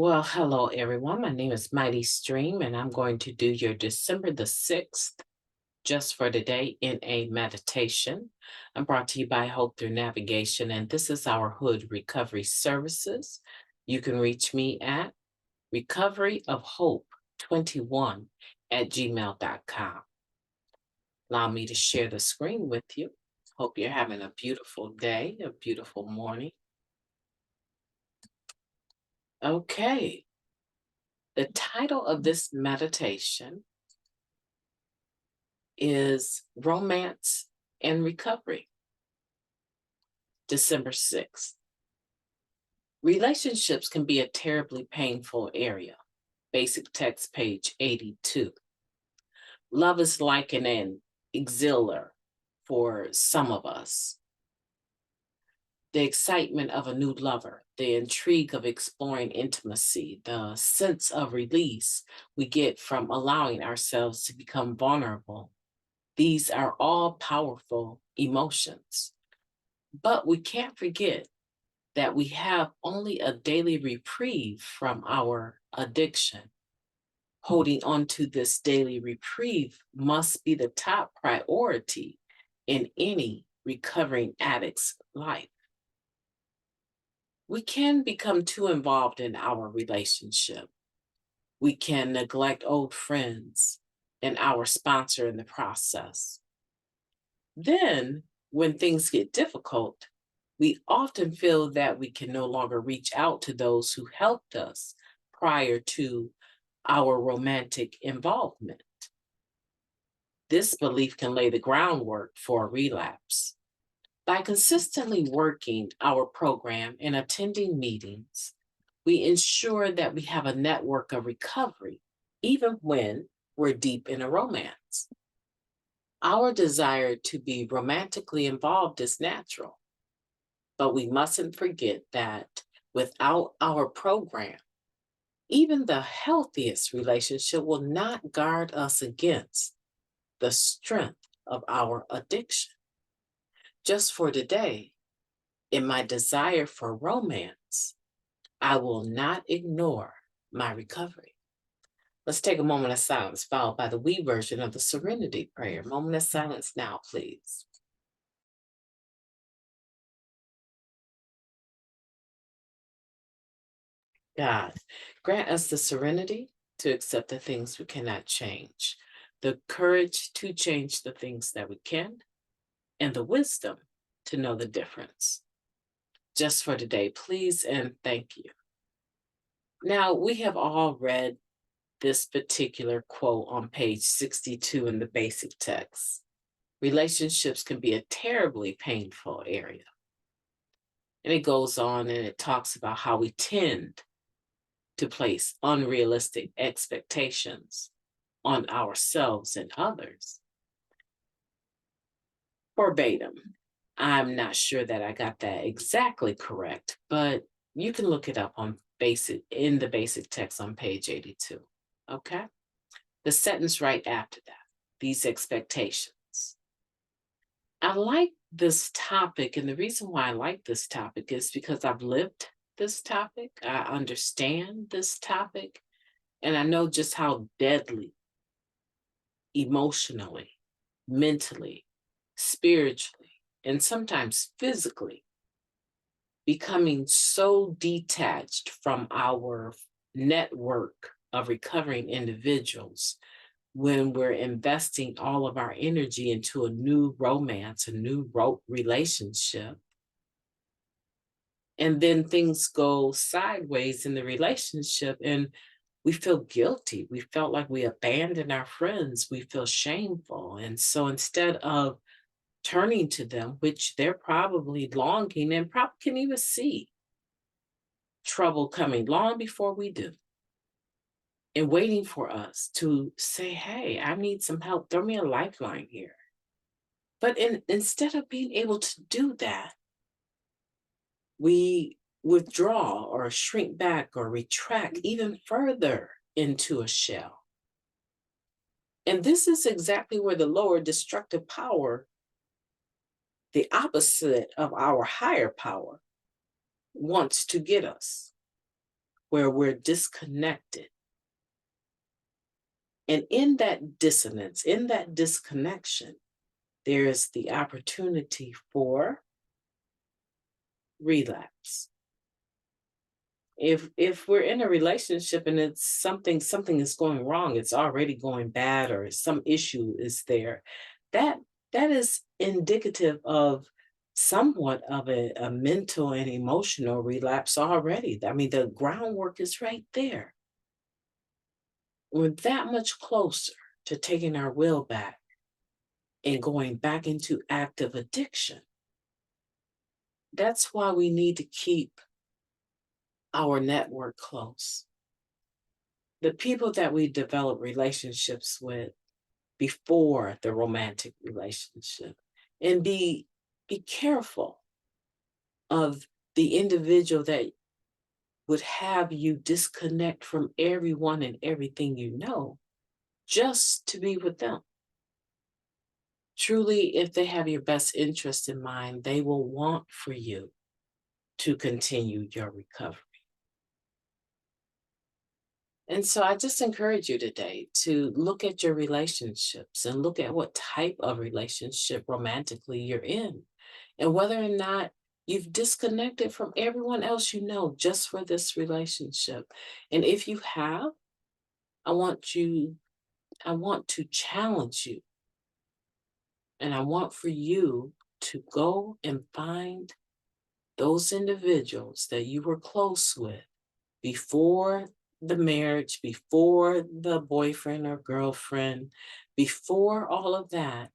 Well, hello everyone. My name is Mighty Stream, and I'm going to do your December the 6th, just for today, in a meditation. I'm brought to you by Hope Through Navigation, and this is our Hood Recovery Services. You can reach me at recoveryofhope21@gmail.com. Allow me to share the screen with you. Hope you're having a beautiful day, a beautiful morning. Okay, the title of this meditation is Romance and Recovery, December 6th. Relationships can be a terribly painful area. Basic text, page 82. Love is like an elixir for some of us. The excitement of a new lover, the intrigue of exploring intimacy, the sense of release we get from allowing ourselves to become vulnerable. These are all powerful emotions. But we can't forget that we have only a daily reprieve from our addiction. Holding on to this daily reprieve must be the top priority in any recovering addict's life. We can become too involved in our relationship. We can neglect old friends and our sponsor in the process. Then, when things get difficult, we often feel that we can no longer reach out to those who helped us prior to our romantic involvement. This belief can lay the groundwork for a relapse. By consistently working our program and attending meetings, we ensure that we have a network of recovery, even when we're deep in a romance. Our desire to be romantically involved is natural, but we mustn't forget that without our program, even the healthiest relationship will not guard us against the strength of our addiction. Just for today, in my desire for romance, I will not ignore my recovery. Let's take a moment of silence, followed by the we version of the Serenity Prayer. Moment of silence now, please. God, grant us the serenity to accept the things we cannot change, the courage to change the things that we can, and the wisdom to know the difference. Just for today, please and thank you. Now, we have all read this particular quote on page 62 in the basic text. Relationships can be a terribly painful area. And it goes on and it talks about how we tend to place unrealistic expectations on ourselves and others. Verbatim. I'm not sure that I got that exactly correct, but you can look it up in the basic text on page 82. Okay? The sentence right after that, these expectations. I like this topic, and the reason why I like this topic is because I've lived this topic, I understand this topic, and I know just how deadly emotionally, mentally, spiritually, and sometimes physically becoming so detached from our network of recovering individuals when we're investing all of our energy into a new romance, a new relationship, and then things go sideways in the relationship and we feel guilty. We felt like we abandoned our friends. We feel shameful. And so instead of turning to them, which they're probably longing and probably can even see trouble coming long before we do, and waiting for us to say, hey, I need some help. Throw me a lifeline here. But instead of being able to do that, we withdraw or shrink back or retract even further into a shell. And this is exactly where the lower destructive power, the opposite of our higher power, wants to get us. where we're disconnected. And in that dissonance, in that disconnection, there is the opportunity for relapse. If we're in a relationship and it's something is going wrong, it's already going bad, or some issue is there, that that is indicative of somewhat of a mental and emotional relapse already. I mean, the groundwork is right there. We're that much closer to taking our will back and going back into active addiction. That's why we need to keep our network close. The people that we develop relationships with before the romantic relationship, and be careful of the individual that would have you disconnect from everyone and everything you know just to be with them. Truly, if they have your best interest in mind, they will want for you to continue your recovery. And so I just encourage you today to look at your relationships and look at what type of relationship romantically you're in, and whether or not you've disconnected from everyone else you know just for this relationship. And if you have, I want you, I want to challenge you, and I want for you to go and find those individuals that you were close with before the marriage, before the boyfriend or girlfriend, before all of that,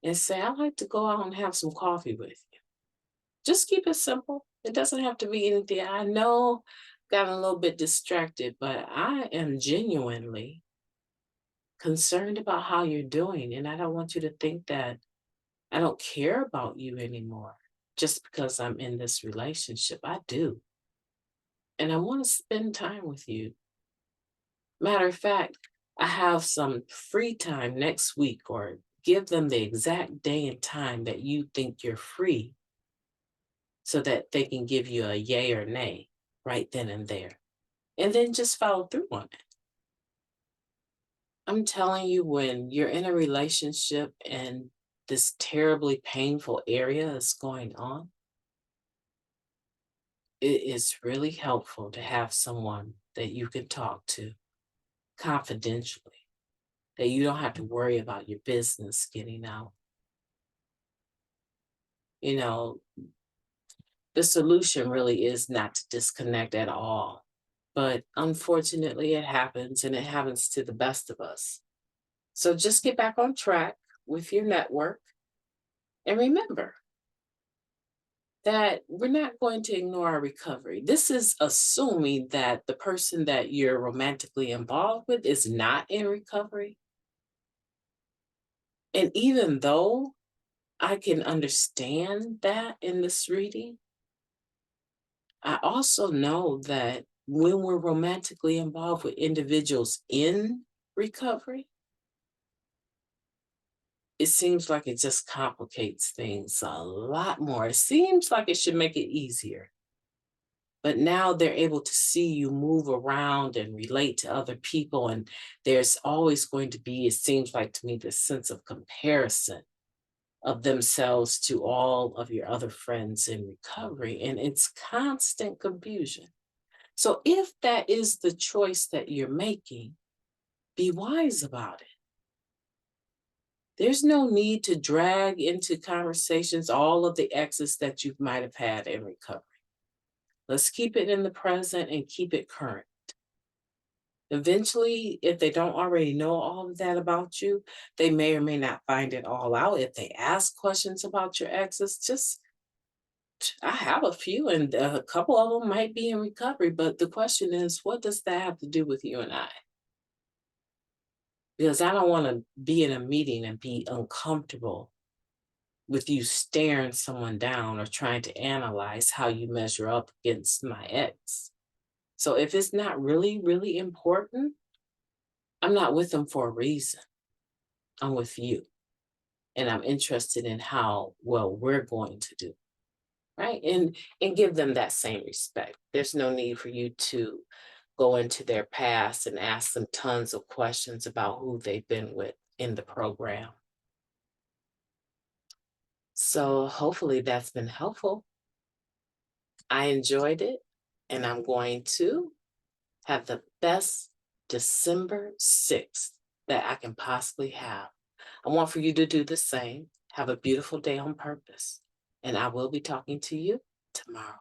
and say, I'd like to go out and have some coffee with you. Just keep it simple. It doesn't have to be anything. I know got a little bit distracted, but I am genuinely concerned about how you're doing. And I don't want you to think that I don't care about you anymore just because I'm in this relationship. I do. And I want to spend time with you. Matter of fact, I have some free time next week, or give them the exact day and time that you think you're free so that they can give you a yay or nay right then and there. And then just follow through on it. I'm telling you, when you're in a relationship and this terribly painful area is going on, it is really helpful to have someone that you can talk to confidentially, that you don't have to worry about your business getting out. You know, the solution really is not to disconnect at all. But unfortunately, it happens, and it happens to the best of us. So just get back on track with your network. And remember that we're not going to ignore our recovery. This is assuming that the person that you're romantically involved with is not in recovery. And even though I can understand that in this reading, I also know that when we're romantically involved with individuals in recovery, it seems like it just complicates things a lot more. It seems like it should make it easier. But now they're able to see you move around and relate to other people. And there's always going to be, it seems like to me, this sense of comparison of themselves to all of your other friends in recovery. And it's constant confusion. So if that is the choice that you're making, be wise about it. There's no need to drag into conversations all of the exes that you might have had in recovery. Let's keep it in the present and keep it current. Eventually, if they don't already know all of that about you, they may or may not find it all out. If they ask questions about your exes, just, I have a few, and a couple of them might be in recovery. But the question is, what does that have to do with you and I? Because I don't want to be in a meeting and be uncomfortable with you staring someone down or trying to analyze how you measure up against my ex. So if it's not really, really important, I'm not with them for a reason. I'm with you. And I'm interested in how well we're going to do. right? And give them that same respect. There's no need for you to go into their past and ask them tons of questions about who they've been with in the program. So hopefully that's been helpful. I enjoyed it, and I'm going to have the best December 6th that I can possibly have. I want for you to do the same. Have a beautiful day on purpose. And I will be talking to you tomorrow.